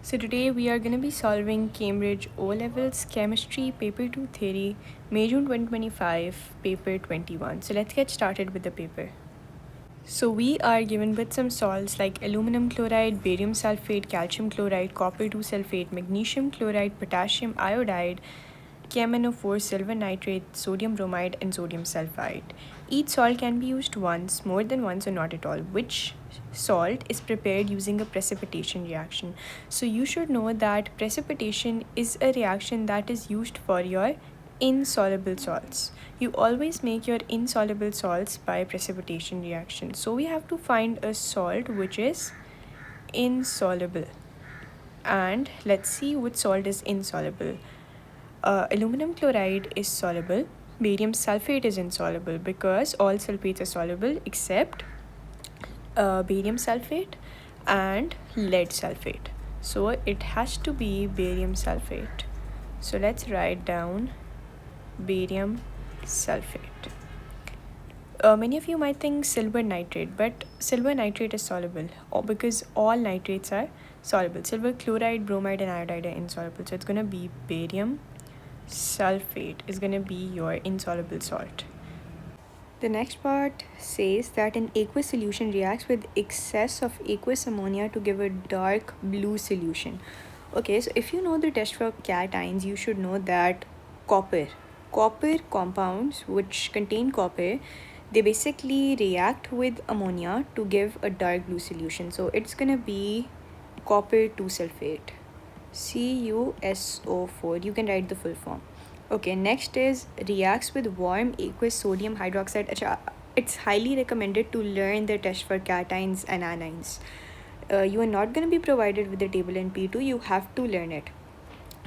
So today we are going to be solving Cambridge O-Levels Chemistry Paper 2 Theory, May June 2025, Paper 21. So let's get started with the paper. So we are given with some salts like aluminum chloride, barium sulfate, calcium chloride, copper 2 sulfate, magnesium chloride, potassium iodide, KMnO4, silver nitrate, sodium bromide, and sodium sulfide. Each salt can be used once, more than once, or not at all. Which salt is prepared using a precipitation reaction? So you should know that precipitation is a reaction that is used for your insoluble salts. You always make your insoluble salts by precipitation reaction. So we have to find a salt which is insoluble. And let's see which salt is insoluble. Aluminum chloride is soluble. Barium sulfate is insoluble because all sulfates are soluble except barium sulfate and lead sulfate. So it has to be barium sulfate. So let's write down barium sulfate. Many of you might think silver nitrate, but silver nitrate is soluble because all nitrates are soluble. Silver chloride, bromide, and iodide are insoluble. So it's going to be barium sulfate is going to be your insoluble salt. The next part says that an aqueous solution reacts with excess of aqueous ammonia to give a dark blue solution. Okay, so if you know the test for cations, you should know that copper compounds which contain copper, they basically react with ammonia to give a dark blue solution. So it's going to be copper 2 sulfate. CuSO4. You can write the full form. Okay, next is reacts with warm aqueous sodium hydroxide. It's highly recommended to learn the test for cations and anions. You are not going to be provided with the table in P2. You have to learn it.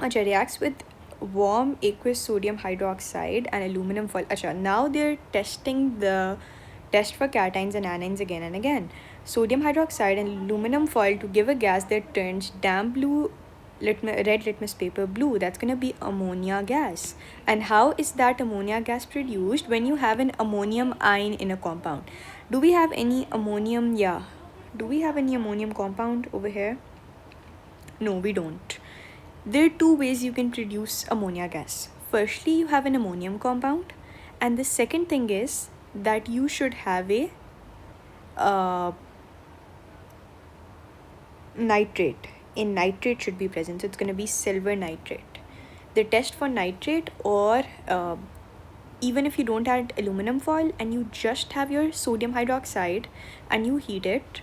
Reacts with warm aqueous sodium hydroxide and aluminum foil. Now they're testing the test for cations and anions again and again. Sodium hydroxide and aluminum foil to give a gas that turns damp blue red litmus paper blue. That's going to be ammonia gas. And how is that ammonia gas produced? When you have an ammonium ion in a compound. Do we have any ammonium? Yeah. Do we have any ammonium compound over here? No, we don't. There are two ways you can produce ammonia gas. Firstly, you have an ammonium compound, and the second thing is that you should have a nitrate. A nitrate should be present, so it's going to be silver nitrate. The test for nitrate, or even if you don't add aluminum foil and you just have your sodium hydroxide and you heat it,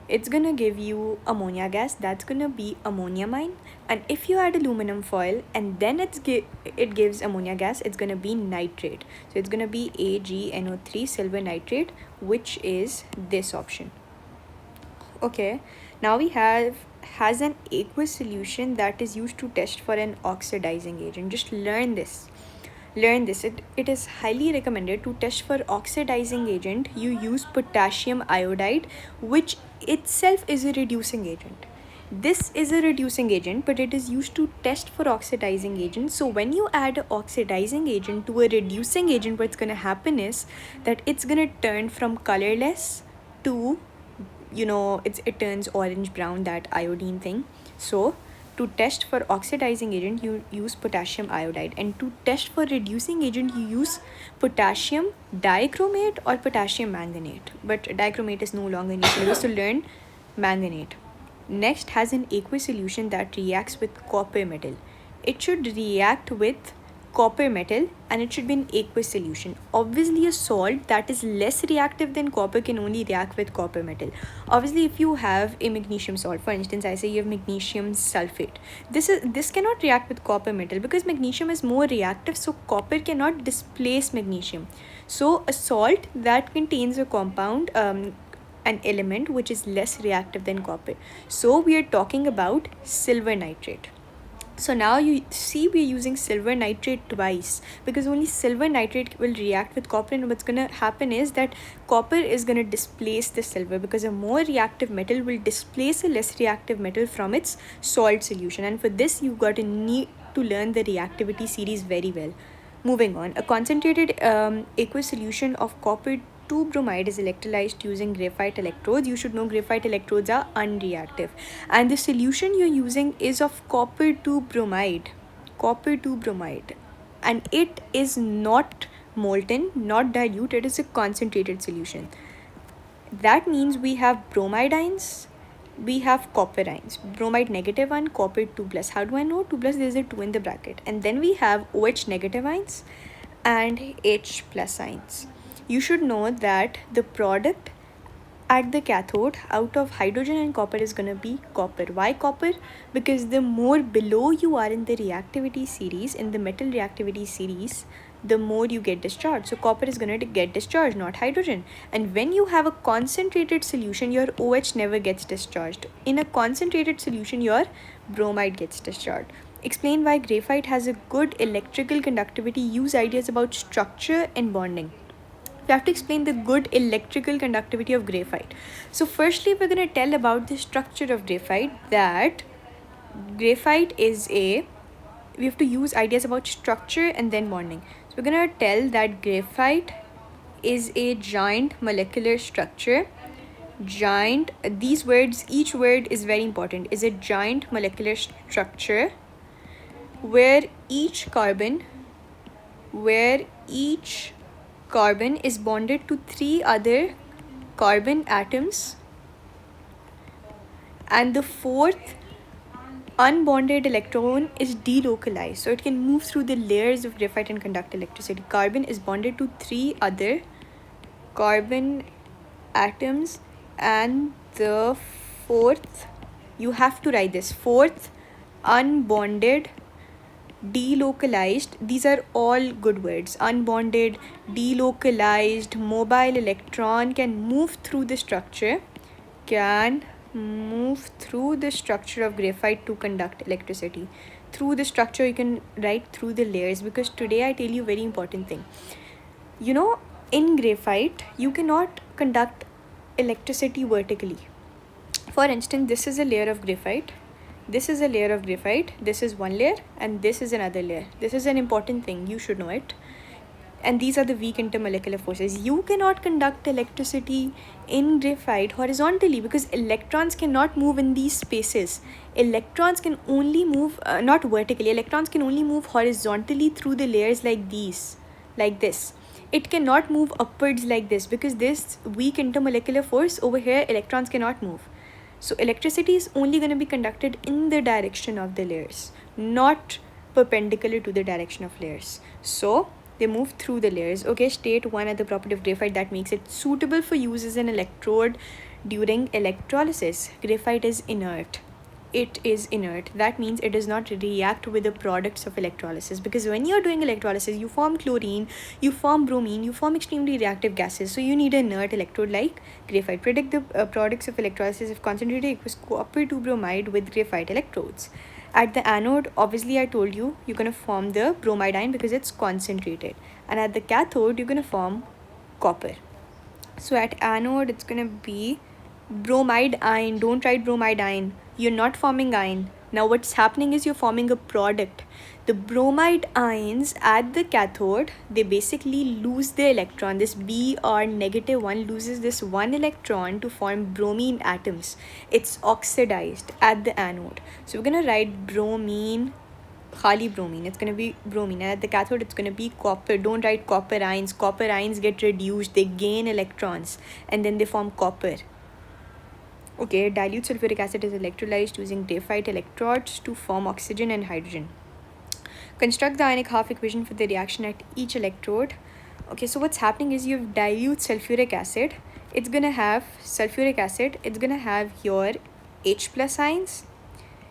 it's gonna give you ammonia gas. That's gonna be ammonium ion. And if you add aluminum foil and then it gives ammonia gas, it's gonna be nitrate. So it's gonna be AgNO3 silver nitrate, which is this option. Okay, now we has an aqueous solution that is used to test for an oxidizing agent. Just learn this. It is highly recommended to test for oxidizing agent. You use potassium iodide, which itself is a reducing agent. This is a reducing agent, but it is used to test for oxidizing agent. So when you add an oxidizing agent to a reducing agent, what's going to happen is that it's going to turn from colorless to, it turns orange brown, that iodine thing. So to test for oxidizing agent, you use potassium iodide, and to test for reducing agent, you use potassium dichromate or potassium manganate. But dichromate is no longer in your syllabus, so learn manganate. Next has an aqueous solution that reacts with copper metal. It should react with copper metal and it should be an aqueous solution. Obviously, a salt that is less reactive than copper can only react with copper metal. Obviously, if you have a magnesium salt, for instance, I say you have magnesium sulfate, this cannot react with copper metal because magnesium is more reactive, so copper cannot displace magnesium. So a salt that contains a compound, an element which is less reactive than copper. So we are talking about silver nitrate. So now you see we're using silver nitrate twice because only silver nitrate will react with copper, and what's going to happen is that copper is going to displace the silver because a more reactive metal will displace a less reactive metal from its salt solution. And for this, you got to need to learn the reactivity series very well. Moving on, a concentrated aqueous solution of copper 2 bromide is electrolyzed using graphite electrodes. You should know graphite electrodes are unreactive. And the solution you're using is of copper 2 bromide. Copper 2 bromide. And it is not molten, not dilute, it is a concentrated solution. That means we have bromide ions, we have copper ions. Bromide -1, copper 2 plus. How do I know 2 plus? There's a 2 in the bracket. And then we have OH negative ions and H plus ions. You should know that the product at the cathode out of hydrogen and copper is going to be copper. Why copper? Because the more below you are in the reactivity series, in the metal reactivity series, the more you get discharged. So copper is going to get discharged, not hydrogen. And when you have a concentrated solution, your OH never gets discharged. In a concentrated solution, your bromide gets discharged. Explain why graphite has a good electrical conductivity. Use ideas about structure and bonding. We have to explain the good electrical conductivity of graphite. So firstly, we're going to tell about the structure of graphite, that graphite is we have to use ideas about structure and then bonding. So we're going to tell that graphite is a giant molecular structure. Giant, these words, each word is very important, is a giant molecular structure where each carbon is bonded to 3 other carbon atoms, and the 4th unbonded electron is delocalized, so it can move through the layers of graphite and conduct electricity. Carbon is bonded to 3 other carbon atoms, and the 4th, you have to write this, 4th unbonded delocalized. These are all good words. Unbonded, delocalized, mobile electron can move through the structure, of graphite to conduct electricity. Through the structure, you can write through the layers, because today I tell you very important thing. You know, in graphite you cannot conduct electricity vertically. For instance, this is a layer of graphite, this is a layer of graphite, this is one layer, and this is another layer. This is an important thing, you should know it. And these are the weak intermolecular forces. You cannot conduct electricity in graphite horizontally, because electrons cannot move in these spaces. Electrons can only move, not vertically, electrons can only move horizontally through the layers like these, like this. It cannot move upwards like this, because this weak intermolecular force over here, electrons cannot move. So electricity is only going to be conducted in the direction of the layers, not perpendicular to the direction of layers. So they move through the layers. Okay, state one other property of graphite that makes it suitable for use as an electrode during electrolysis. Graphite is inert. It is inert. That means it does not react with the products of electrolysis, because when you're doing electrolysis, you form chlorine, you form bromine, you form extremely reactive gases. So you need an inert electrode like graphite. Predict the products of electrolysis if concentrated equals copper 2 bromide with graphite electrodes. At the anode, obviously I told you, you're going to form the bromide ion because it's concentrated. And at the cathode, you're going to form copper. So at anode, it's going to be bromide ion. Don't write bromide ion. You're not forming ion. Now what's happening is you're forming a product. The bromide ions at the cathode, they basically lose the electron. This Br -1 loses this one electron to form bromine atoms. It's oxidized at the anode. So we're going to write bromine, khali bromine. It's going to be bromine. And at the cathode, it's going to be copper. Don't write copper ions. Copper ions get reduced. They gain electrons and then they form copper. Okay, dilute sulfuric acid is electrolyzed using graphite electrodes to form oxygen and hydrogen. Construct the ionic half equation for the reaction at each electrode. Okay, so what's happening is you have dilute sulfuric acid. It's going to have sulfuric acid. It's going to have your H plus ions.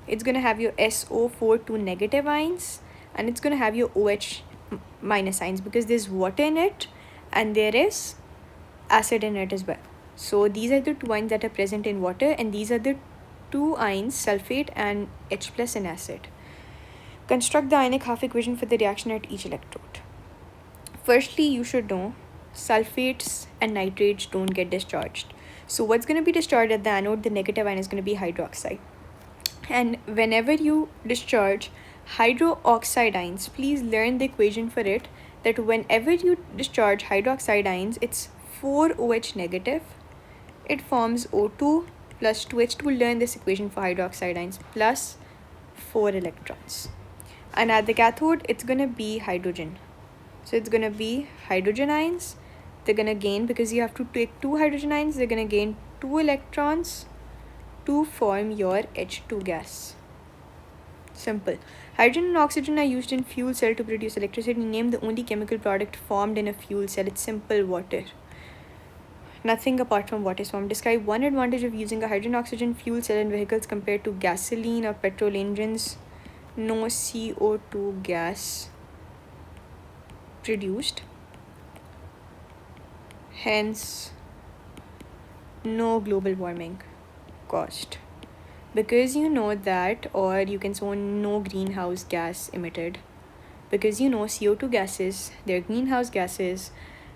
It's going to have your SO42 negative ions. And it's going to have your OH minus ions, because there's water in it and there is acid in it as well. So these are the 2 ions that are present in water, and these are the 2 ions, sulfate and H plus in acid. Construct the ionic half equation for the reaction at each electrode. Firstly, you should know sulfates and nitrates don't get discharged. So what's going to be discharged at the anode? The negative ion is going to be hydroxide. And whenever you discharge hydroxide ions, please learn the equation for it, that whenever you discharge hydroxide ions, it's 4OH negative. It forms O2 plus 2H2 will learn this equation for hydroxide ions plus 4 electrons. And at the cathode, it's going to be hydrogen. So it's going to be hydrogen ions. They're going to gain, because you have to take 2 hydrogen ions, they're going to gain 2 electrons to form your H2 gas. Simple. Hydrogen and oxygen are used in fuel cell to produce electricity. Name the only chemical product formed in a fuel cell. It's simple: water. Nothing apart from water is formed. Describe one advantage of using a hydrogen-oxygen fuel cell in vehicles compared to gasoline or petrol engines. No CO2 gas produced. Hence, no global warming caused. Because you know that, or you can say no greenhouse gas emitted. Because you know CO2 gases, they're greenhouse gases,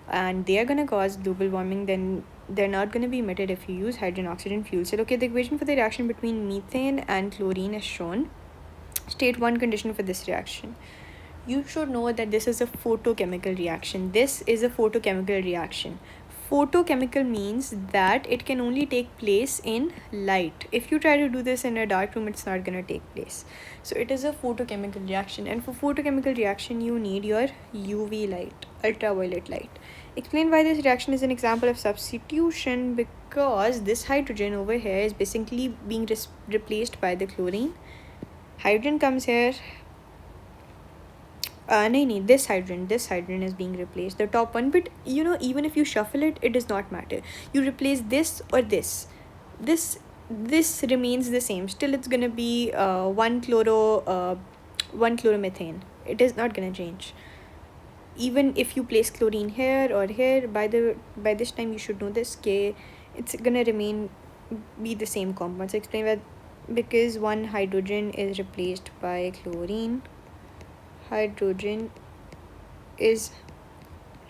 and they are going to cause global warming, then they're not going to be emitted if you use hydrogen oxygen fuel cell. Okay, the equation for the reaction between methane and chlorine is shown. State one condition for this reaction. You should know that this is a photochemical reaction. This is a photochemical reaction. Photochemical means that it can only take place in light. If you try to do this in a dark room, it's not going to take place. So it is a photochemical reaction, and for photochemical reaction you need your UV light, ultraviolet light. Explain why this reaction is an example of substitution. Because this hydrogen over here is basically being replaced by the chlorine. Hydrogen comes here. This hydrogen is being replaced, the top one, but you know, even if you shuffle it, it does not matter. You replace this or this remains the same. Still it's gonna be 1-chloromethane. It is not gonna change. Even if you place chlorine here or here, by this time you should know this, it's gonna be the same compound. So explain why. Because one hydrogen is replaced by chlorine. Hydrogen is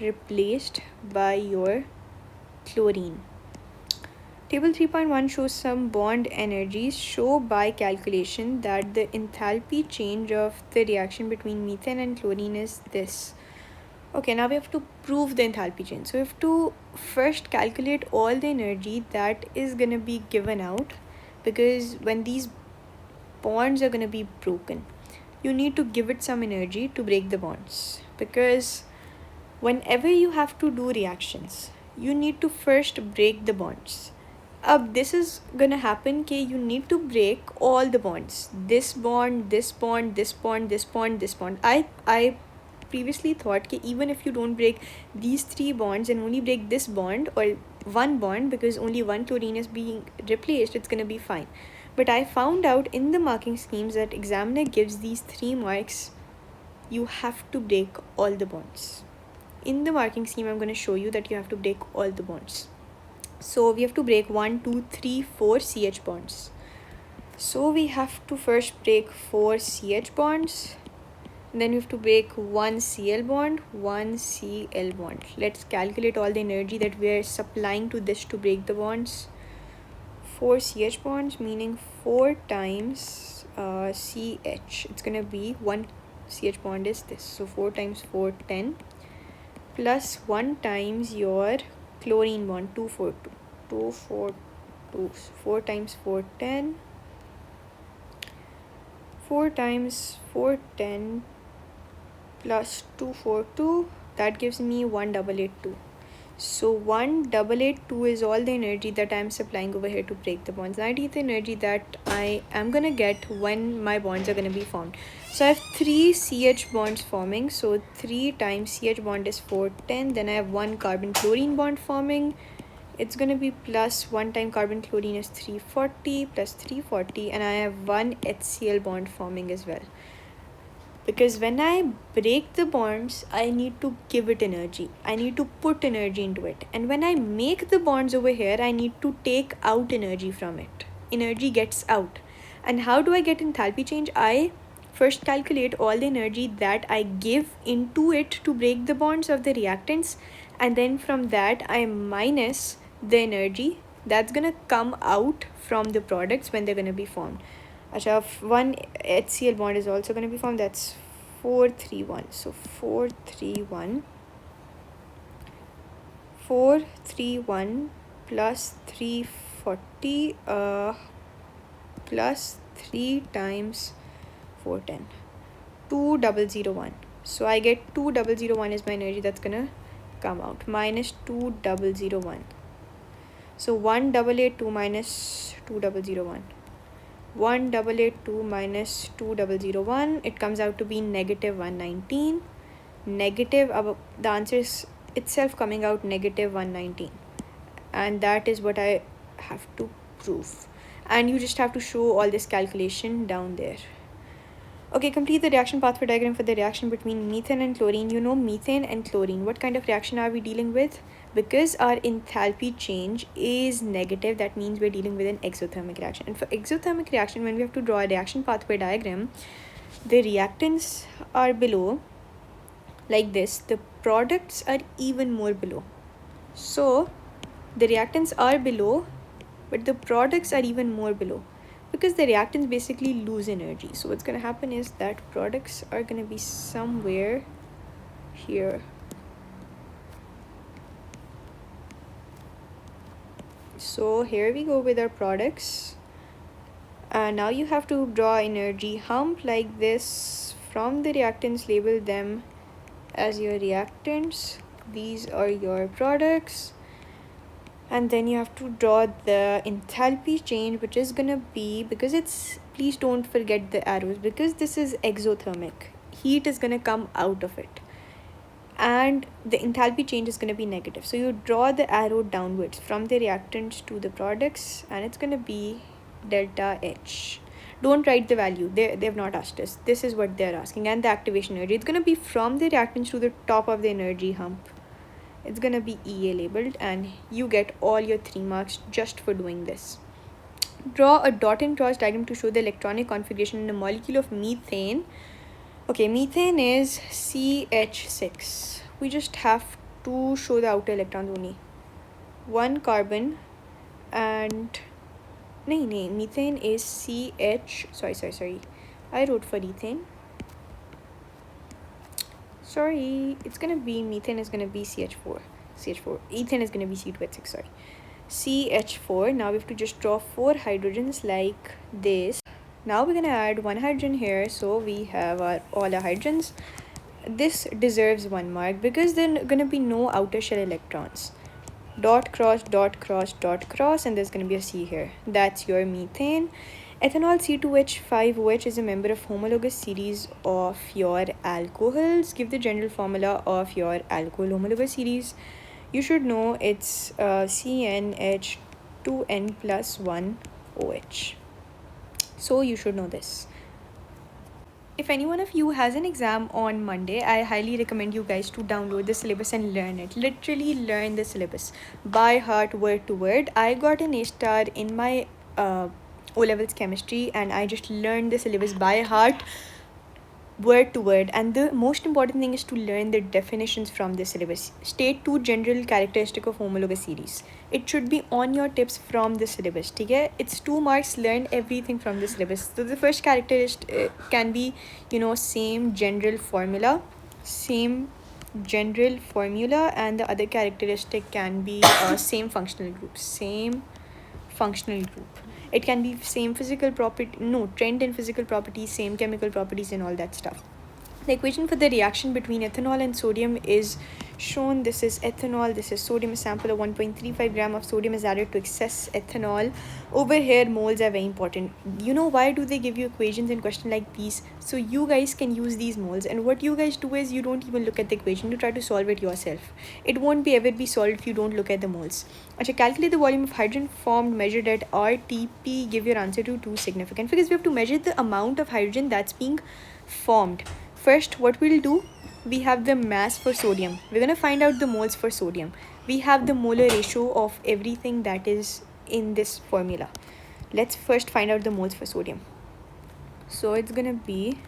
replaced by your chlorine. Table 3.1 shows some bond energies. Show by calculation that the enthalpy change of the reaction between methane and chlorine is this. Okay, now we have to prove the enthalpy change. So we have to first calculate all the energy that is going to be given out, because when these bonds are going to be broken, you need to give it some energy to break the bonds. Because whenever you have to do reactions, you need to first break the bonds. This is gonna happen कि you need to break all the bonds. This bond, this bond, this bond, this bond, this bond. I previously thought कि even if you don't break these 3 bonds and only break this bond or one bond, because only one chlorine is being replaced, it's gonna be fine. But I found out in the marking schemes that examiner gives these 3 marks, you have to break all the bonds. In the marking scheme, I'm going to show you that you have to break all the bonds. So we have to break 1, 2, 3, 4 CH bonds. So we have to first break 4 CH bonds. Then we have to break 1 Cl bond, 1 Cl bond. Let's calculate all the energy that we are supplying to this to break the bonds. 4 CH bonds, meaning 4 times CH. It's going to be 1 CH bond is this. So 4 times 4, 10. Plus 1 times your chlorine bond, 242. 242. 4 times 4, 10. 4 times 4, 10. Plus 242. That gives me 1882. So 1882 is all the energy that I am supplying over here to break the bonds. That is the energy that I am going to get when my bonds are going to be formed. So I have 3 CH bonds forming. So 3 times CH bond is 410. Then I have 1 carbon chlorine bond forming. It's going to be plus 1 time carbon chlorine is 340 plus 340. And I have 1 HCl bond forming as well. Because when I break the bonds, I need to give it energy. I need to put energy into it. And when I make the bonds over here, I need to take out energy from it. Energy gets out. And how do I get enthalpy change? I first calculate all the energy that I give into it to break the bonds of the reactants. And then from that, I minus the energy that's going to come out from the products when they're going to be formed. Achha, 1 HCl bond is also going to be formed. That's 431. So 431 431 plus 340 plus 3 times 410, 2001. So I get 2001 is my energy that's gonna come out, minus 2001. So 1882 minus 2001, 1882 minus 2001, it comes out to be negative 119. Negative, the answer is itself coming out negative 119, and that is what I have to prove. And you just have to show all this calculation down there. Okay, complete the reaction pathway diagram for the reaction between methane and chlorine. You know methane and chlorine. What kind of reaction are we dealing with? Because our enthalpy change is negative, that means we're dealing with an exothermic reaction. And for exothermic reaction, when we have to draw a reaction pathway diagram, the reactants are below like this, the products are even more below. So the reactants are below, but the products are even more below, because the reactants basically lose energy. So what's going to happen is that products are going to be somewhere here. So here we go with our products. Now you have to draw energy hump like this. From the reactants, label them as your reactants. These are your products. And then you have to draw the enthalpy change, which is gonna be, because it's, please don't forget the arrows, because this is exothermic, heat is gonna come out of it, and the enthalpy change is gonna be negative. So you draw the arrow downwards from the reactants to the products, and it's gonna be delta H. Don't write the value, they've not asked us, this is what they're asking. And the activation energy, it's gonna be from the reactants to the top of the energy hump. It's gonna be EA labeled, and you get all your 3 marks just for doing this. Draw a dot and cross diagram to show the electronic configuration in a molecule of methane. Okay, methane is CH6. We just have to show the outer electrons only. 1 carbon, and methane is CH, sorry, I wrote for ethane. Sorry, it's gonna be, methane is gonna be CH4, ethane is gonna be C2H6, sorry, CH4. Now we have to just draw 4 hydrogens like this. Now we're gonna add 1 hydrogen here, so we have all our hydrogens. This deserves 1 mark because there's gonna be no outer shell electrons. Dot cross, dot cross, dot cross, and there's gonna be a C here. That's your methane. Ethanol C2H5OH is a member of homologous series of your alcohols. Give the general formula of your alcohol homologous series. You should know it's CnH2n plus 1 OH. So you should know this. If any one of you has an exam on Monday, I highly recommend you guys to download the syllabus and learn it. Literally learn the syllabus by heart, word to word. I got an A* in my O-levels chemistry, and I just learned the syllabus by heart, word to word. And the most important thing is to learn the definitions from the syllabus. State 2 general characteristic of homologous series. It should be on your tips from the syllabus. Okay, it's 2 marks. Learn everything from the syllabus. So the first characteristic can be, same general formula, and the other characteristic can be same functional group. It can be same physical property, trend in physical properties, same chemical properties, and all that stuff. The equation for the reaction between ethanol and sodium is shown. This is ethanol, this is sodium. A sample of 1.35 gram of sodium is added to excess ethanol. Over here, moles are very important. Why do they give you equations in question like these? So you guys can use these moles, and what you guys do is you don't even look at the equation, you try to solve it yourself. It won't ever be solved if you don't look at the moles. Calculate the volume of hydrogen formed measured at RTP. Give your answer to 2 significant, because we have to measure the amount of hydrogen that's being formed. First, what we'll do, we have the mass for sodium. We're going to find out the moles for sodium. We have the molar ratio of everything that is in this formula. Let's first find out the moles for sodium. So it's going to be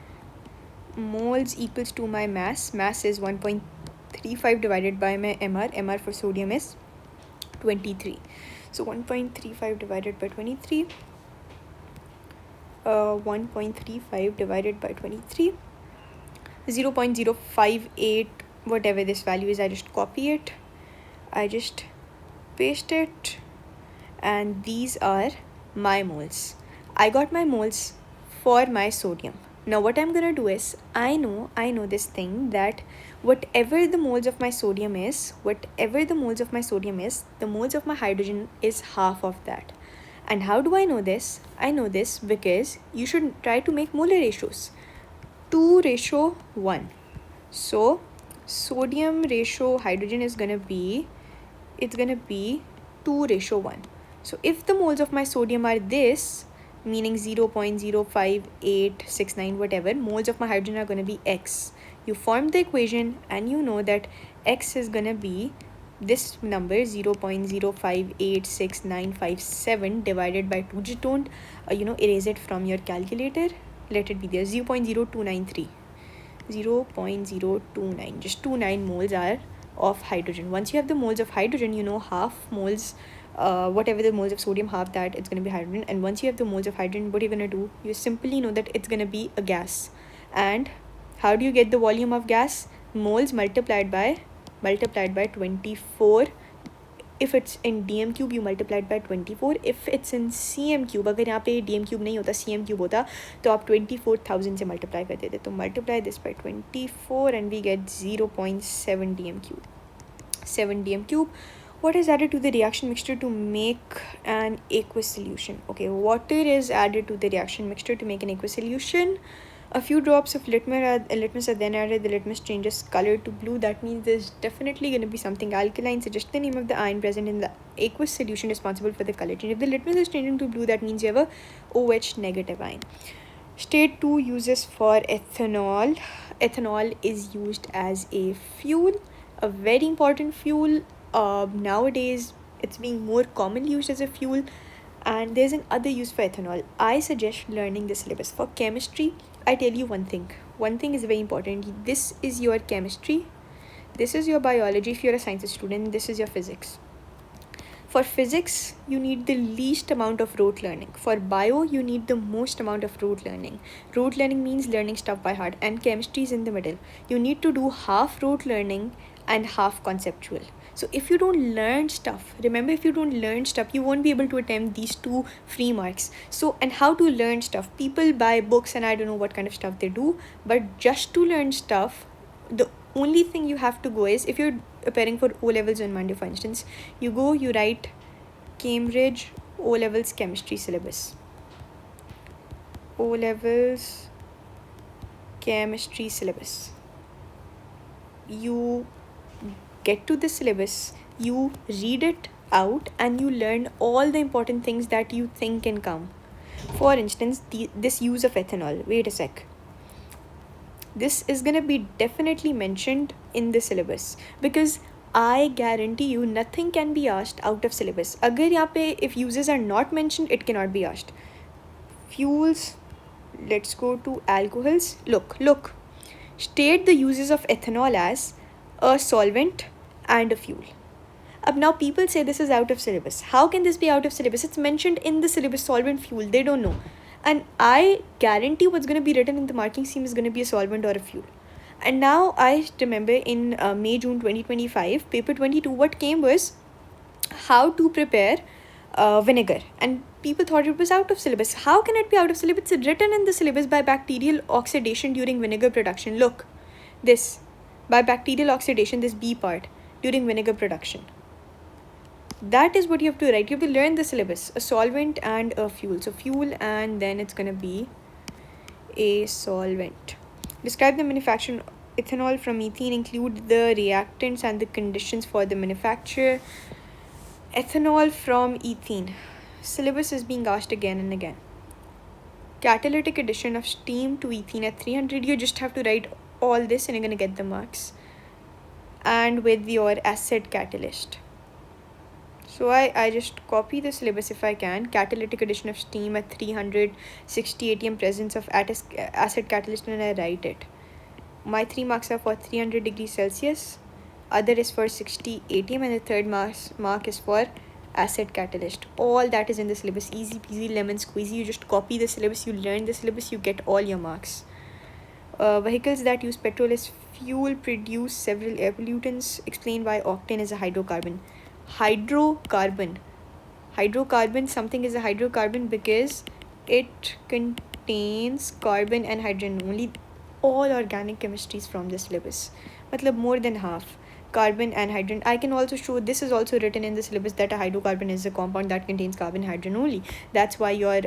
moles equals to my mass. Mass is 1.35 divided by my MR. MR for sodium is 23. So 1.35 divided by 23. 1.35 divided by 23. 0.058, whatever this value is, I just copy it. I just paste it, and these are my moles. I got my moles for my sodium. Now what I'm gonna do is, I know this thing that whatever the moles of my sodium is, the moles of my hydrogen is half of that. And how do I know this? I know this because you should try to make molar ratios. 2:1. So sodium ratio hydrogen is gonna be, 2:1. So if the moles of my sodium are this, meaning 0.05869 whatever, moles of my hydrogen are going to be x. You form the equation and you know that x is going to be this number 0.0586957 divided by 2. Just don't erase it from your calculator, let it be there. 0.0293, 0.029, just 29 moles are of hydrogen. Once you have the moles of hydrogen, you know half moles, whatever the moles of sodium, half that, it's going to be hydrogen. And once you have the moles of hydrogen, what you're going to do, you simply know that it's going to be a gas. And how do you get the volume of gas? Moles multiplied by 24. If it's in dm cube, you multiply it by 24. If it's in cm cube, अगर यहाँ पे dm cube नहीं होता, cm cube होता, तो आप 24,000 से multiply कर देते. तो multiply this by 24 and we get 0.7 dm cube. 7 dm cube. What is added to the reaction mixture to make an aqueous solution? Okay, water is added to the reaction mixture to make an aqueous solution. A few drops of litmus are then added. The litmus changes color to blue. That means there's definitely going to be something alkaline. Suggest the name of the ion present in the aqueous solution responsible for the color change. If the litmus is changing to blue, that means you have a OH negative ion. State 2 uses for ethanol. Ethanol is used as a fuel, a very important fuel. Nowadays, it's being more commonly used as a fuel. And there's another use for ethanol. I suggest learning the syllabus. For chemistry, I tell you one thing. One thing is very important. This is your chemistry. This is your biology if you're a science student. This is your physics. For physics, you need the least amount of rote learning. For bio, you need the most amount of rote learning. Rote learning means learning stuff by heart, and chemistry is in the middle. You need to do half rote learning and half conceptual. So if you don't learn stuff, remember, if you don't learn stuff, you won't be able to attempt these 2 free marks. So, and how to learn stuff? People buy books and I don't know what kind of stuff they do, but just to learn stuff, the only thing you have to go is, if you're preparing for O-levels on Monday, for instance, you go, you write Cambridge O-levels chemistry syllabus. O-levels chemistry syllabus. You get to the syllabus, you read it out, and you learn all the important things that you think can come. For instance, this use of ethanol. Wait a sec. This is going to be definitely mentioned in the syllabus, because I guarantee you nothing can be asked out of syllabus. Agar यहाँ पे, if uses are not mentioned, it cannot be asked. Fuels. Let's go to alcohols. Look. State the uses of ethanol as a solvent and a fuel. Now people say this is out of syllabus. How can this be out of syllabus? It's mentioned in the syllabus, solvent, fuel. They don't know. And I guarantee what's going to be written in the marking scheme is going to be a solvent or a fuel. And now I remember in May-June 2025, paper 22, what came was how to prepare vinegar. And people thought it was out of syllabus. How can it be out of syllabus? It's written in the syllabus by bacterial oxidation during vinegar production. Look, this. By bacterial oxidation, this B part, during vinegar production. That is what you have to write. You have to learn the syllabus. A solvent and a fuel. So fuel, and then it's going to be a solvent. Describe the manufacture of ethanol from ethene. Include the reactants and the conditions for the manufacture. Ethanol from ethene. Syllabus is being asked again and again. Catalytic addition of steam to ethene at 300. You just have to write all this and you're going to get the marks. And with your acid catalyst. So I just copy the syllabus if I can. Catalytic addition of steam at 360 atm presence of acid catalyst, and I write it. My 3 marks are for 300 degrees Celsius. Other is for 60 atm, and the third mark is for acid catalyst. All that is in the syllabus. Easy peasy lemon squeezy. You just copy the syllabus, you learn the syllabus, you get all your marks. Vehicles that use petrol as fuel produce several air pollutants. Explain why octane is a hydrocarbon. Hydrocarbon, something is a hydrocarbon because it contains carbon and hydrogen. Only all organic chemistries from the syllabus, matlab more than half, carbon and hydrogen. I can also show, this is also written in the syllabus, that a hydrocarbon is a compound that contains carbon and hydrogen only. That's why your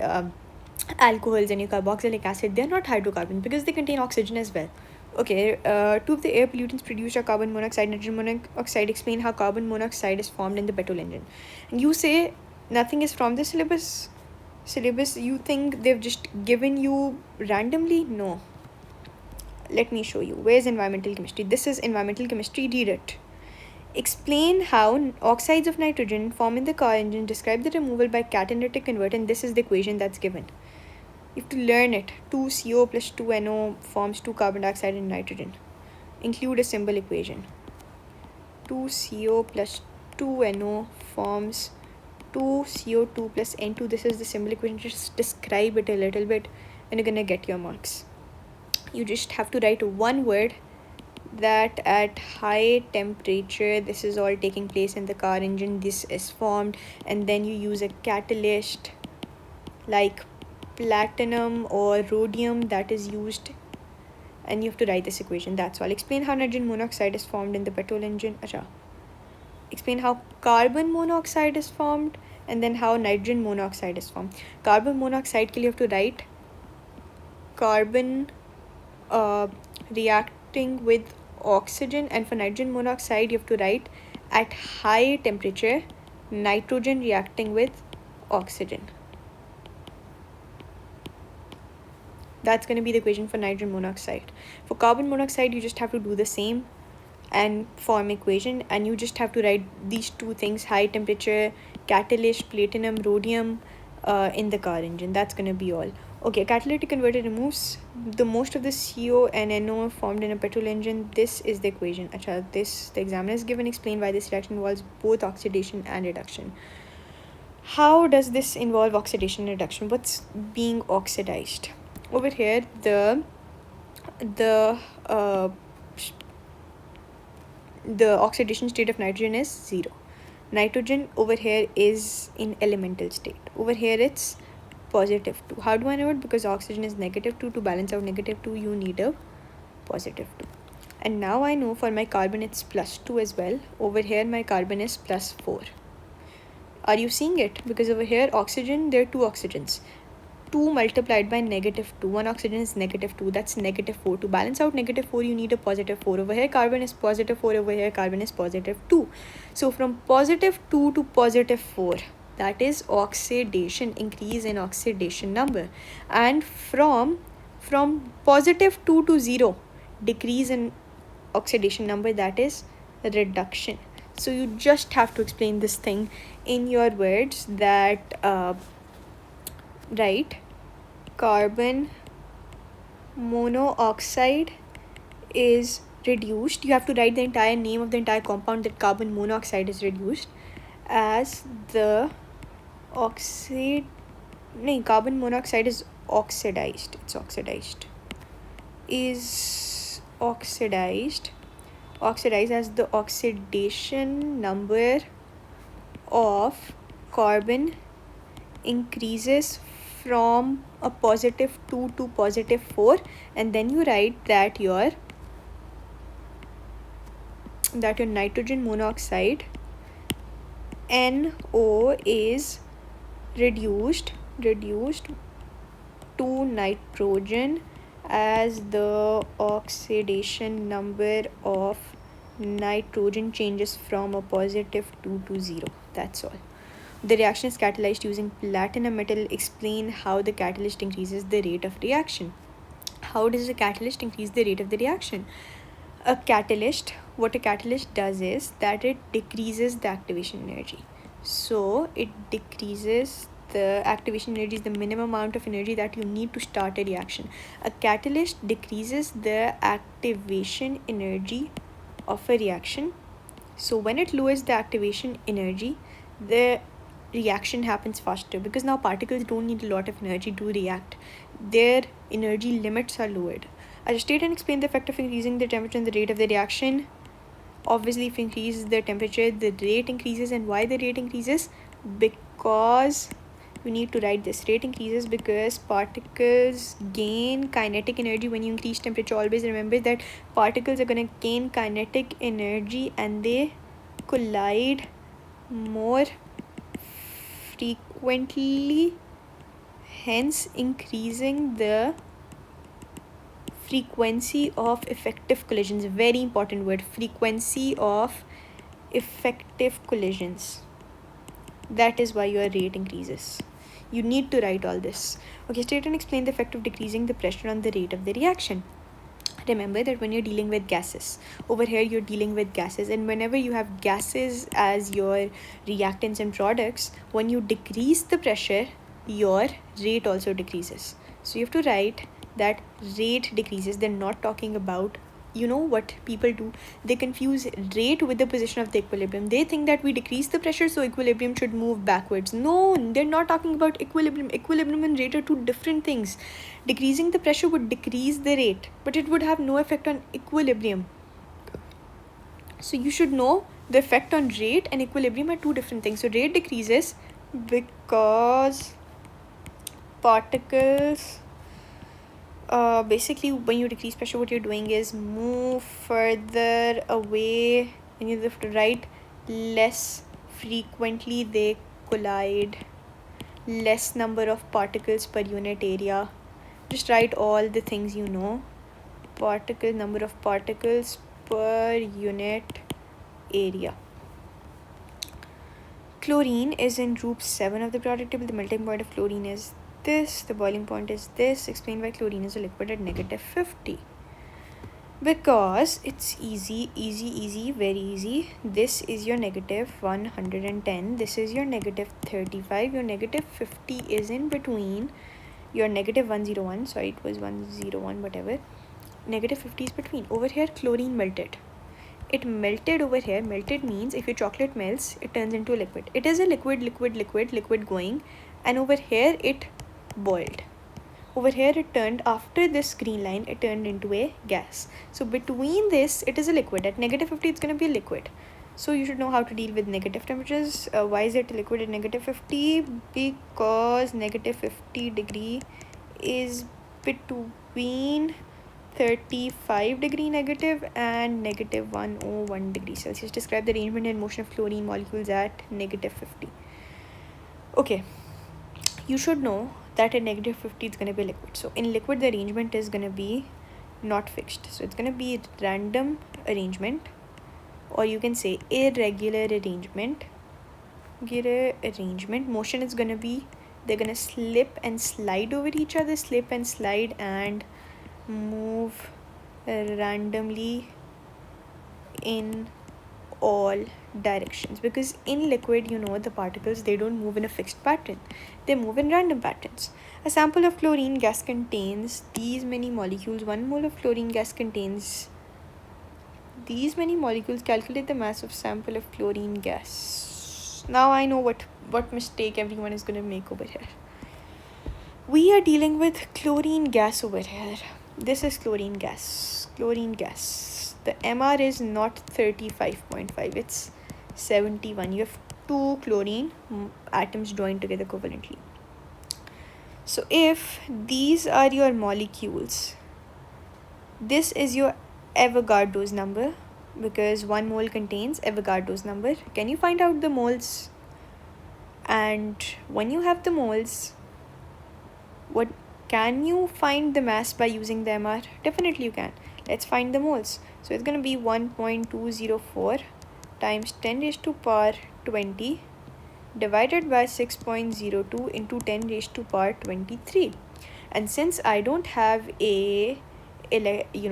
alcohols and your carboxylic acid, they're not hydrocarbon because they contain oxygen as well. Okay, two of the air pollutants produced are carbon monoxide and nitrogen monoxide. Explain how carbon monoxide is formed in the petrol engine. And you say nothing is from the syllabus. You think they've just given you randomly? No. Let me show you. Where's environmental chemistry? This is environmental chemistry. Read it. Explain how oxides of nitrogen form in the car engine. Describe the removal by catalytic converter. And this is the equation that's given. You have to learn it. 2CO plus 2NO forms 2 carbon dioxide and nitrogen. Include a symbol equation. 2CO plus 2NO forms 2CO2 plus N2. This is the symbol equation. Just describe it a little bit and you're gonna get your marks. You just have to write one word, that at high temperature this is all taking place in the car engine, this is formed, and then you use a catalyst like platinum or rhodium that is used, and you have to write this equation. That's all. Explain how nitrogen monoxide is formed in the petrol engine. Explain how carbon monoxide is formed and then how nitrogen monoxide is formed. Carbon monoxide ke liye you have to write carbon reacting with oxygen, and for nitrogen monoxide you have to write at high temperature nitrogen reacting with oxygen. That's going to be the equation for nitrogen monoxide. For carbon monoxide you just have to do the same and form equation, and you just have to write these two things, high temperature catalyst platinum rhodium in the car engine. That's going to be all. Okay, catalytic converter removes the most of the CO and NO formed in a petrol engine. This is the equation. The examiner is given. Explain why this reaction involves both oxidation and reduction. How does this involve oxidation and reduction? What's being oxidized? Over here, the oxidation state of nitrogen is 0. Nitrogen over here is in elemental state. Over here it's positive 2. How do I know it? Because oxygen is negative 2. To balance out negative 2 you need a positive 2. And now I know for my carbon it's plus 2 as well. Over here my carbon is plus 4. Are you seeing it? Because over here oxygen, there are 2 oxygens. 2 multiplied by negative 2. One oxygen is negative 2. That's negative 4. To balance out negative 4 you need a positive 4. Over here carbon is positive 4. Over here carbon is positive 2. So from positive 2 to positive 4, that is oxidation, increase in oxidation number. And from positive 2 to 0, decrease in oxidation number, that is reduction. So you just have to explain this thing in your words, that right, carbon monoxide is reduced. You have to write the entire name of the entire compound that carbon monoxide is reduced as the carbon monoxide is oxidized. It's oxidized. Is oxidized as the oxidation number of carbon increases from a positive 2 to positive 4, and then you write that your nitrogen monoxide NO is reduced to nitrogen as the oxidation number of nitrogen changes from a positive 2 to 0. That's all. The reaction is catalyzed using platinum metal. Explain how the catalyst increases the rate of reaction. How does the catalyst increase the rate of the reaction? What a catalyst does is that it decreases the activation energy. So it decreases the activation energy, is the minimum amount of energy that you need to start a reaction. A catalyst decreases the activation energy of a reaction. So when it lowers the activation energy, the reaction happens faster, because now particles don't need a lot of energy to react. Their energy limits are lowered. State and explain the effect of increasing the temperature and the rate of the reaction. Obviously, if you increase the temperature, the rate increases. And why the rate increases? Because you need to write this. Rate increases because particles gain kinetic energy when you increase temperature. Always remember that particles are going to gain kinetic energy and they collide more frequently, hence increasing the frequency of effective collisions. Very important word, frequency of effective collisions. That is why your rate increases. You need to write all this. Okay, state and explain the effect of decreasing the pressure on the rate of the reaction. Remember that when you're dealing with gases, over here you're dealing with gases, and whenever you have gases as your reactants and products, when you decrease the pressure, your rate also decreases. So you have to write that rate decreases. They're not talking about, you know what people do, they confuse rate with the position of the equilibrium. They think that we decrease the pressure so equilibrium should move backwards. No, they're not talking about equilibrium and rate are two different things. Decreasing the pressure would decrease the rate, but it would have no effect on equilibrium. So you should know the effect on rate and equilibrium are two different things. So rate decreases because particles, basically when you decrease pressure, what you're doing is move further away, and you have to write less frequently they collide, less number of particles per unit area. Just write all the things you know. Number of particles per unit area. Chlorine is in group 7 of the periodic table. The melting point of chlorine is this, the boiling point is this. Explain why chlorine is a liquid at -50. Because it's easy, very easy. This is your -110, this is your -35, your -50 is in between. Your -101, sorry, it was 101, whatever. -50 is between. Over here, chlorine melted. It melted over here. Melted means if your chocolate melts, it turns into a liquid. It is a liquid going, and over here it boiled. Over here it turned, after this green line, it turned into a gas. So between this, it is a liquid. At -50, it's going to be a liquid. So you should know how to deal with negative temperatures. Why is it a liquid at -50? Because -50 degree is between 35 degree negative and -101 degree Celsius. Describe the arrangement and motion of chlorine molecules at -50. Okay, you should know that at -50 it's going to be liquid. So in liquid, the arrangement is going to be not fixed. So it's going to be random arrangement, or you can say irregular arrangement. Motion is going to be, they're going to slip and slide over each other, slip and slide and move randomly in all directions. Because in liquid, you know, the particles, they don't move in a fixed pattern, they move in random patterns. A sample of chlorine gas contains these many molecules. 1 mole of chlorine gas contains these many molecules. Calculate the mass of sample of chlorine gas. Now I know what mistake everyone is going to make over here. We are dealing with chlorine gas over here. This is chlorine gas. The MR is not 35.5, it's 71. You have 2 chlorine atoms joined together covalently. So if these are your molecules, this is your Avogadro's number, because 1 mole contains Avogadro's number. Can you find out the moles? And when you have the moles, what can you find the mass by using the MR? Definitely you can. Let's find the moles. So it's going to be 1.204 times 10 raised to power 20 divided by 6.02 into 10 raised to power 23. And since I don't have a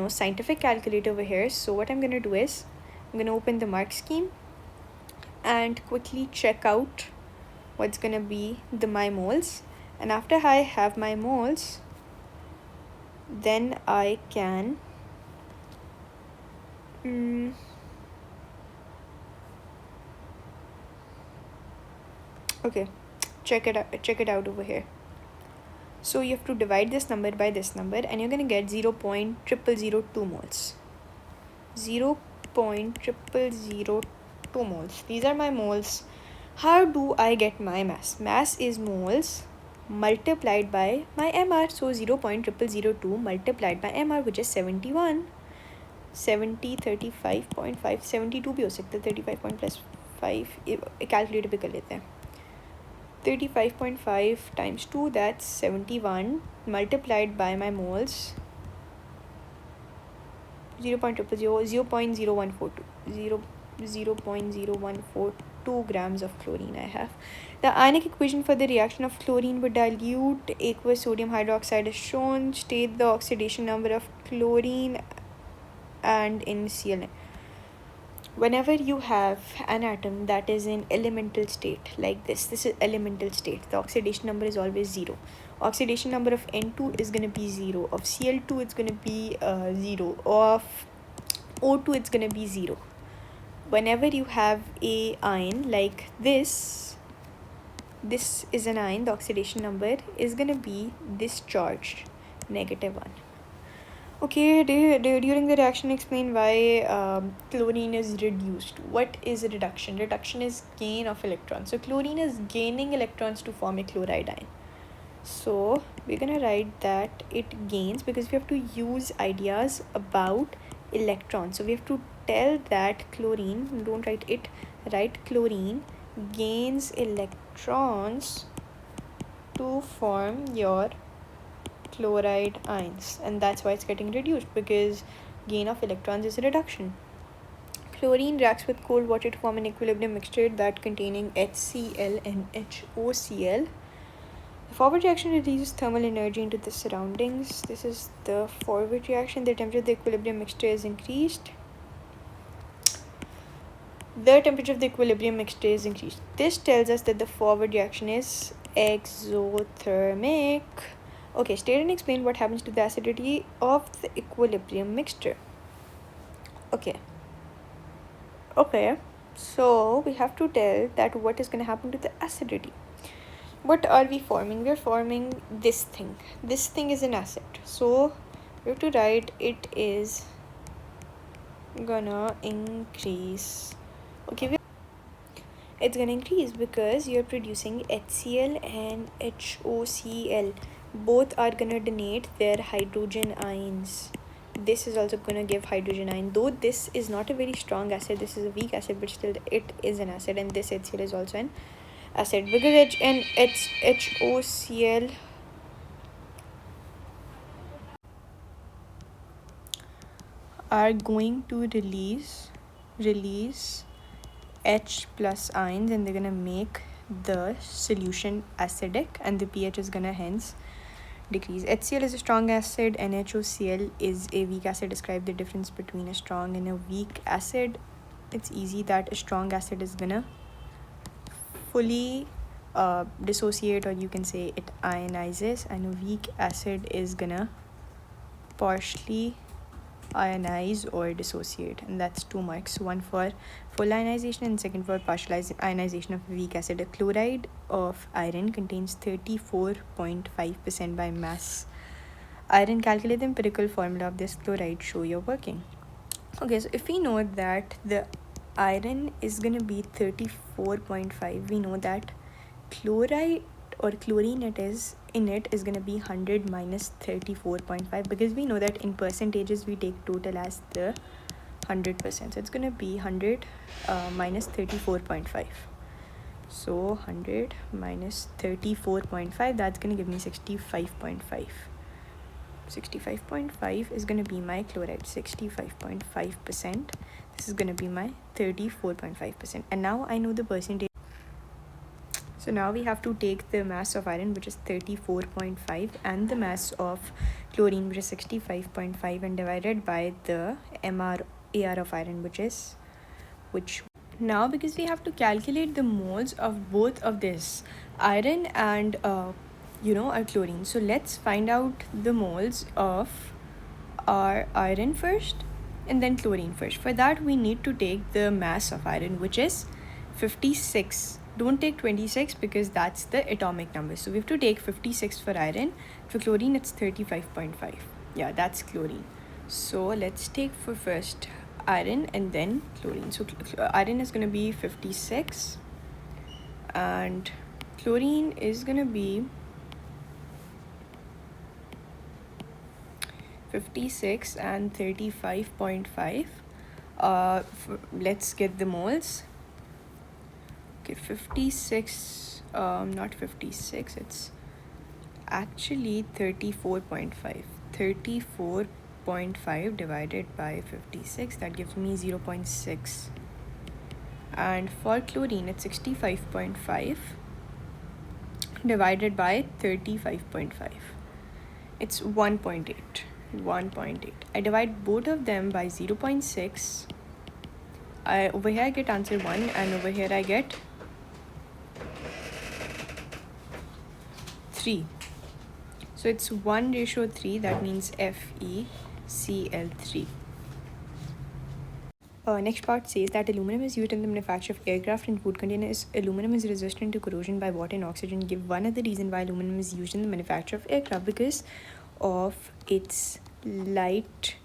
scientific calculator over here, so what I'm going to do is I'm going to open the mark scheme and quickly check out what's going to be my moles. And after I have my moles, then I can okay, check it out over here. So you have to divide this number by this number and you're going to get 0.0002 moles. 0.0002 moles. These are my moles. How do I get my mass? Mass is moles multiplied by my MR. So 0.0002 multiplied by MR, which is 71. 35.5 72 भी हो सकता है 35.5 calculator पे कर लेते हैं 35.5 times 2, that's 71 multiplied by my moles 0.0142 grams of chlorine I have. The ionic equation for the reaction of chlorine with dilute aqueous sodium hydroxide is shown. State the oxidation number of chlorine and in Cl. Whenever you have an atom that is in elemental state like this is elemental state, the oxidation number is always 0. Oxidation number of N2 is going to be 0, of Cl2 it's going to be 0, of O2 it's going to be 0. Whenever you have a ion like this is an ion, the oxidation number is going to be this charge, -1. Okay, during the reaction explain why chlorine is reduced. What is reduction? Reduction is gain of electrons. So chlorine is gaining electrons to form a chloride ion. So we're gonna write that it gains because we have to use ideas about electrons. So we have to tell that chlorine, don't write it, write chlorine gains electrons to form your chloride ions, and that's why it's getting reduced, because gain of electrons is a reduction. Chlorine reacts with cold water to form an equilibrium mixture that containing HCl and HOCl. The forward reaction releases thermal energy into the surroundings. This is the forward reaction. The temperature of the equilibrium mixture is increased. The temperature of the equilibrium mixture is increased. This tells us that the forward reaction is exothermic. Okay, state and explain what happens to the acidity of the equilibrium mixture. Okay, so we have to tell that what is going to happen to the acidity. What are we forming? We are forming this thing. This thing is an acid. So we have to write it is gonna increase. Okay, it's gonna increase because you're producing HCl and HOCl. Both are gonna donate their hydrogen ions. This is also gonna give hydrogen ion. Though this is not a very strong acid, this is a weak acid, but still it is an acid, and this HCl is also an acid because H and HOCl are going to release H plus ions, and they're gonna make the solution acidic, and the pH is gonna hence decrease. HCl is a strong acid and HOCl is a weak acid. Describe the difference between a strong and a weak acid. It's easy that a strong acid is gonna fully dissociate, or you can say it ionizes, and a weak acid is gonna partially ionize or dissociate, and that's 2 marks, one for full ionization and second for partial ionization of a weak acid. A chloride of iron contains 34.5% by mass iron. Calculate the empirical formula of this chloride, show your working. Okay, so if we know that the iron is going to be 34.5, we know that chloride or chlorine is going to be 100 minus 34.5, because we know that in percentages we take total as the 100%. So it's going to be 100 minus 34.5. So 100 minus 34.5, that's going to give me 65.5. 65.5 is going to be my chloride. 65.5%. This is going to be my 34.5%. And now I know the percentage. So now we have to take the mass of iron, which is 34.5, and the mass of chlorine, which is 65.5, and divided by the AR of iron, which now, because we have to calculate the moles of both of this iron and our chlorine. So let's find out the moles of our iron first and then chlorine first. For that we need to take the mass of iron, which is 56 Don't take 26 because that's the atomic number. So we have to take 56 for iron. For chlorine, it's 35.5. Yeah, that's chlorine. So let's take for first iron and then chlorine. So iron is going to be 56 and chlorine is going to be 56 and 35.5. Let's get the moles. Okay, 56, not 56, it's actually 34.5. 34.5 divided by 56, that gives me 0.6. And for chlorine, it's 65.5 divided by 35.5. It's 1.8. 1.8. I divide both of them by 0.6. Over here I get answer 1 and over here I get 3. So it's 1:3. That means FeCl3. Next part says that aluminum is used in the manufacture of aircraft and food containers. Aluminum is resistant to corrosion by water and oxygen. Give one other reason why aluminum is used in the manufacture of aircraft. Because of its light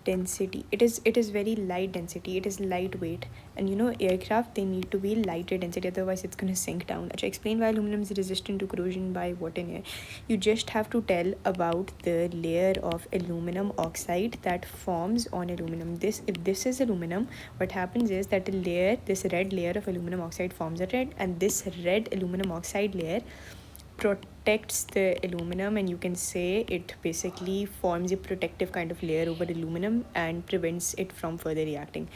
density. It is very light density. It is lightweight, and you know aircraft, they need to be lighter density, otherwise it's going to sink down. Explain why aluminum is resistant to corrosion by water and air. You just have to tell about the layer of aluminum oxide that forms on aluminum. If this is aluminum, what happens is that this red layer of aluminum oxide forms a red, and this red aluminum oxide layer protects the aluminum, and you can say it basically forms a protective kind of layer over aluminum and prevents it from further reacting.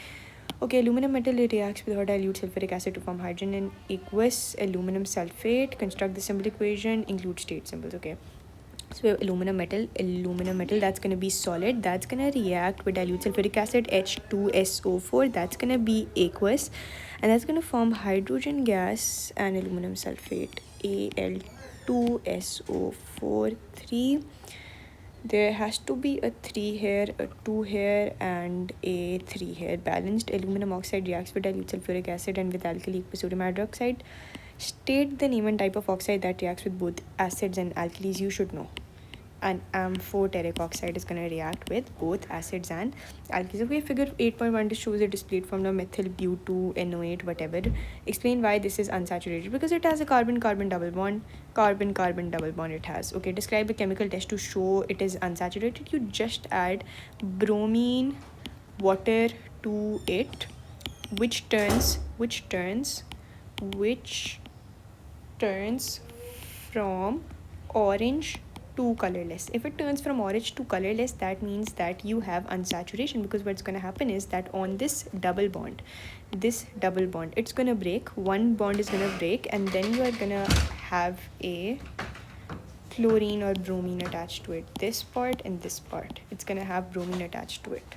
Okay, aluminum metal reacts with hot dilute sulfuric acid to form hydrogen and aqueous aluminum sulfate. Construct the symbol equation, include state symbols. Okay, so we have aluminum metal, that's going to be solid, that's going to react with dilute sulfuric acid, H2SO4, that's going to be aqueous, and that's going to form hydrogen gas and aluminum sulfate, Al2SO4 3. There has to be a 3 here, a 2 here, and a 3 here. Balanced aluminum oxide reacts with dilute sulfuric acid and with alkali sodium hydroxide. State the name and type of oxide that reacts with both acids and alkalis. You should know. An amphoteric oxide is going to react with both acids and alkalis. Okay, figure 8.1 just shows a displayed from the methyl butanoate whatever. Explain why this is unsaturated. Because it has a carbon-carbon double bond. Carbon-carbon double bond it has. Okay, describe a chemical test to show it is unsaturated. You just add bromine water to it, which turns from orange to colorless. If it turns from orange to colorless, that means that you have unsaturation, because what's going to happen is that on this double bond, it's going to break. One bond is going to break, and then you are going to have a chlorine or bromine attached to it. This part and this part, it's going to have bromine attached to it.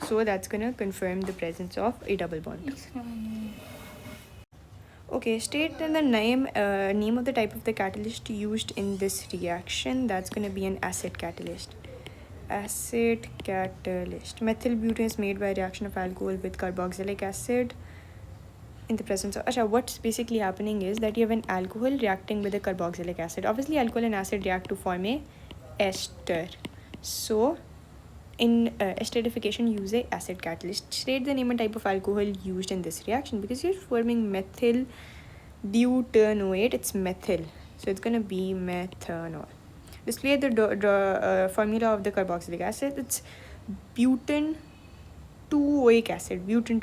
So that's going to confirm the presence of a double bond. Okay, state then the name of the type of the catalyst used in this reaction. That's going to be an acid catalyst. Acid catalyst. Methyl butane is made by a reaction of alcohol with carboxylic acid in the presence of... what's basically happening is that you have an alcohol reacting with a carboxylic acid. Obviously, alcohol and acid react to form a ester. So, in esterification, use a acid catalyst. State the name and type of alcohol used in this reaction, because you're forming methyl butanoate. It's methyl, so it's going to be methanol. Display the formula of the carboxylic acid. It's butane 2-oic acid. Butane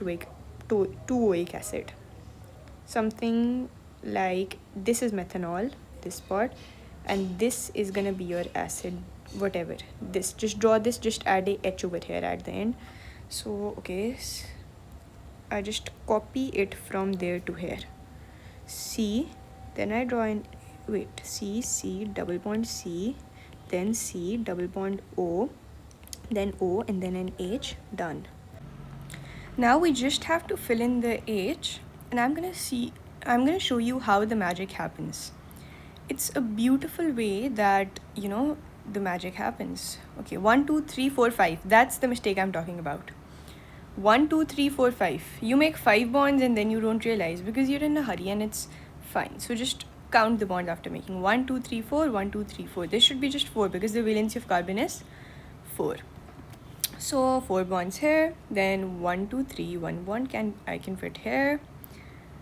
2-oic acid. Something like this is methanol, this part, and this is going to be your acid. Whatever, this, just draw this, just add a H over here at the end. So okay, I just copy it from there to here. C, then I draw an C double bond C, then C double bond O, then O, and then an H. Done. Now we just have to fill in the H, and I'm gonna show you how the magic happens. It's a beautiful way that the magic happens. Okay, 1 2 3 4 5, that's the mistake I'm talking about. 1, 2, 3, 4, 5. You make 5 bonds and then you don't realize because you're in a hurry and it's fine. So just count the bonds after making 1, 2, 3, 4, 1, 2, 3, 4. This should be just 4 because the valency of carbon is 4. So 4 bonds here, then 1, 2, 3, 1 bond I can fit here,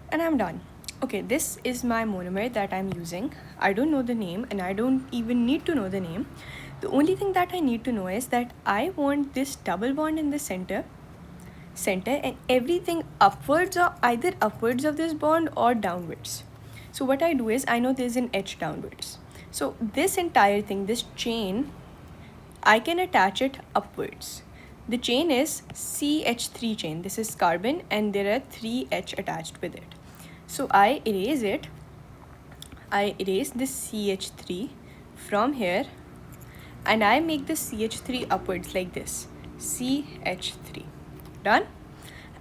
and I'm done. Okay, this is my monomer that I'm using. I don't know the name and I don't even need to know the name. The only thing that I need to know is that I want this double bond in the center and everything upwards, or either upwards of this bond or downwards. So what I do is I know there's an H downwards. So this entire thing, this chain, I can attach it upwards. The chain is CH3 chain. This is carbon and there are 3 H attached with it. So I erase it. I erase this CH3 from here and I make the CH3 upwards like this. CH3. Done?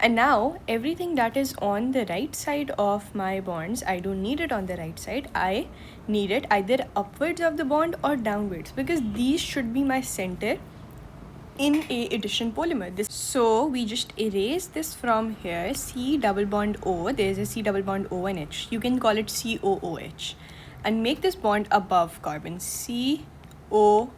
And now everything that is on the right side of my bonds, I don't need it on the right side. I need it either upwards of the bond or downwards because these should be my center in a addition polymer. So we just erase this from here. C double bond O. There's a C double bond O and H. You can call it COOH. And make this bond above carbon. COO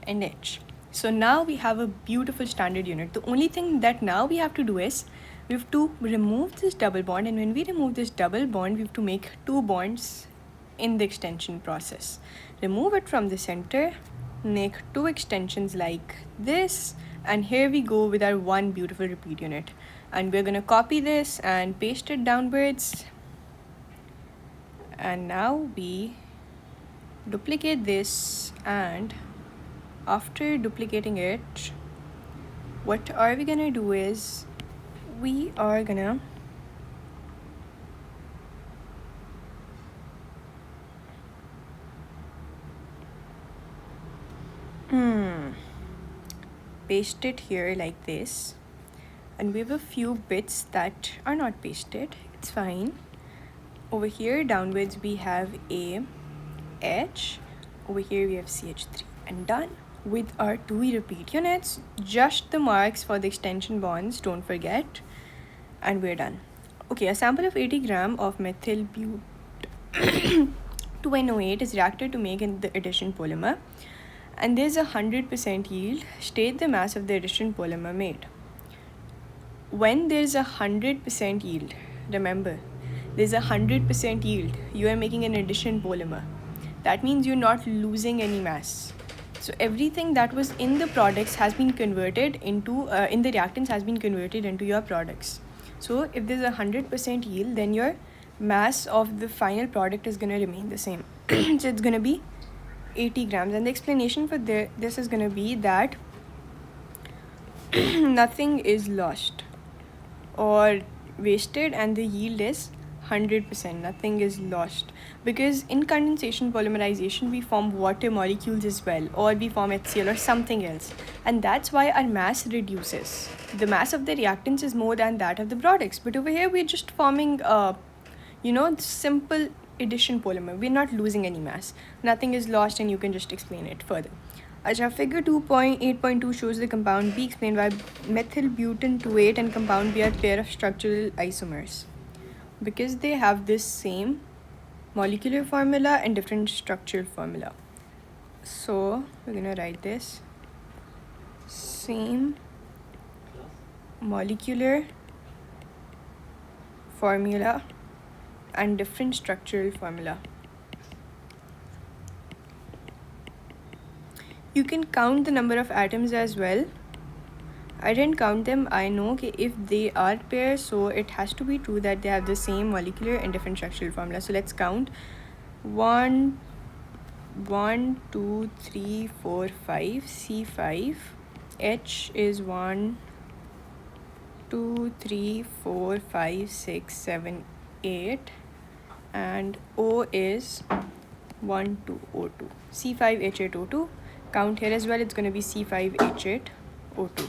and H. So now we have a beautiful standard unit. The only thing that now we have to do is we have to remove this double bond, and when we remove this double bond, we have to make 2 bonds in the extension process. Remove it from the center, make 2 extensions like this, and here we go with our one beautiful repeat unit. And we're gonna copy this and paste it downwards. And now we duplicate this, and after duplicating it, what are we gonna do is we are gonna paste it here like this, and we have a few bits that are not pasted. It's fine. Over here downwards we have a H, over here we have CH3, and done. With our 2 repeat units, just the marks for the extension bonds, don't forget, and we're done. Okay, a sample of 80 gram of methyl but 2NO8 is reacted to make in the addition polymer, and there's a 100% yield. State the mass of the addition polymer made. When there's a 100% yield, remember, there's a 100% yield, you are making an addition polymer. That means you're not losing any mass. So everything that was in the products has been converted into, in the reactants has been converted into your products. So if there's a 100% yield, then your mass of the final product is going to remain the same. So it's going to be 80 grams. And the explanation for this is going to be that nothing is lost or wasted, and the yield is 100%. Nothing is lost, because in condensation polymerization we form water molecules as well, or we form HCl or something else, and that's why our mass reduces. The mass of the reactants is more than that of the products, but over here we're just forming simple addition polymer. We're not losing any mass. Nothing is lost, and you can just explain it further. Acha, figure 2.8.2 shows the compound B explained by methyl butane 2,8 and compound B are pair of structural isomers because they have this same molecular formula and different structural formula. So we're gonna write this: same molecular formula and different structural formula. You can count the number of atoms as well. I didn't count them. I know that if they are pairs, so it has to be true that they have the same molecular and different structural formula. So let's count. 1, 2, 3, 4, 5. C5. H is 1, 2, 3, 4, 5, 6, 7, 8. And O is 1, 2, O2. C5H8O2. Count here as well. It's going to be C5H8O2.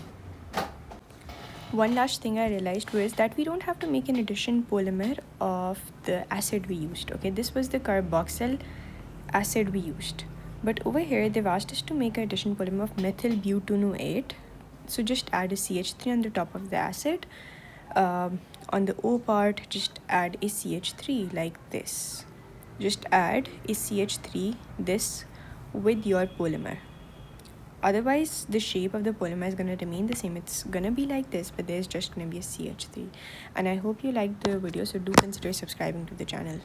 One last thing I realized was that we don't have to make an addition polymer of the acid we used. Okay, this was the carboxyl acid we used. But over here, they've asked us to make an addition polymer of methyl butanoate. So just add a CH3 on the top of the acid. On the O part, just add a CH3 like this. Just add a CH3 this with your polymer. Otherwise, the shape of the polymer is going to remain the same. It's going to be like this, but there's just going to be a CH3. And I hope you liked the video, so do consider subscribing to the channel.